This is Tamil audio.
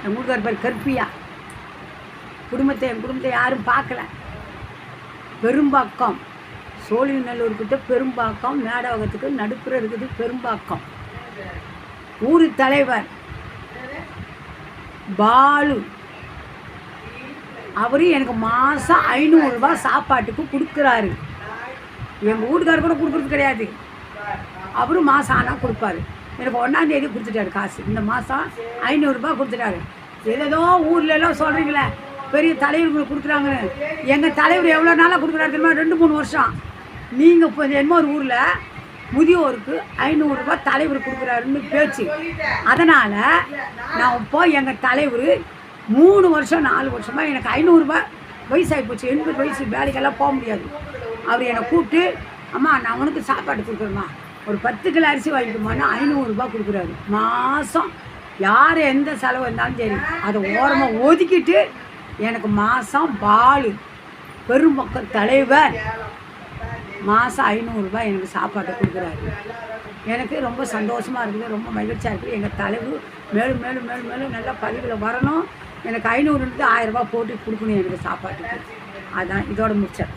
என் வீட்டுக்கார பேர் கற்பியா. என் குடும்பத்தை யாரும் பார்க்கல. பெரும்பாக்கம், சோழிநல்லூர்கிட்ட பெரும்பாக்கம், மேடவகத்துக்கு நடுப்புற இருக்குது பெரும்பாக்கம். ஊர் தலைவர் பாலு, அவரு எனக்கு மாதம் 500 ரூபாய் சாப்பாட்டுக்கு கொடுக்குறாரு. எங்கள் வீட்டுக்காரர் கூட கொடுக்குறது கிடையாது. அவரும் மாதம் ஆனால் கொடுப்பாரு. எனக்கு 1ஆம் தேதி கொடுத்துட்டாரு காசு. இந்த மாதம் 500 ரூபாய் கொடுத்துட்டாரு. ஏதோ ஊர்லெல்லாம் சொல்கிறீங்களே பெரிய தலைவர்களுக்கு கொடுக்குறாங்கன்னு. எங்கள் தலைவர் எவ்வளோ நாளாக கொடுக்குறாரு தெரியுமா? 2-3 வருஷம். நீங்கள் இப்போ என்னமோ ஒரு ஊரில் முதியோருக்கு 500 ரூபாய் தலைவர் கொடுக்குறாருன்னு பேச்சு. அதனால் நான் இப்போ எங்கள் தலைவர் 3 வருஷம் 4 வருஷமாக எனக்கு 500 ரூபாய் வயசாகி போச்சு. 80 வயசு, வேலைக்கெல்லாம் போக முடியாது. அவர் என்னை கூப்பிட்டு, அம்மா நான் உனக்கு சாப்பாடு கொடுக்குறேம்மா, ஒரு 10 கிலோ அரிசி வாங்கிக்குமான்னு 500 ரூபாய் கொடுக்குறாரு மாதம். யார் எந்த செலவு இருந்தாலும் சரி அதை ஓரமாக ஒதுக்கிட்டு எனக்கு மாதம் பாலு பெரும்பக்கம் தலைவர் மாதம் 500 ரூபாய் எனக்கு சாப்பாட்டை கொடுக்குறாரு. எனக்கு ரொம்ப சந்தோஷமாக இருக்குது, ரொம்ப மகிழ்ச்சியாக இருக்குது. எங்கள் தலைவர் மேலும் மேலும் மேலும் மேலும் நல்லா பதிவில் வரணும். எனக்கு 500 1000 ரூபாய் போட்டு கொடுக்கணும் எனக்கு சாப்பாட்டுக்கு. அதான் இதோட முடிச்சேன்.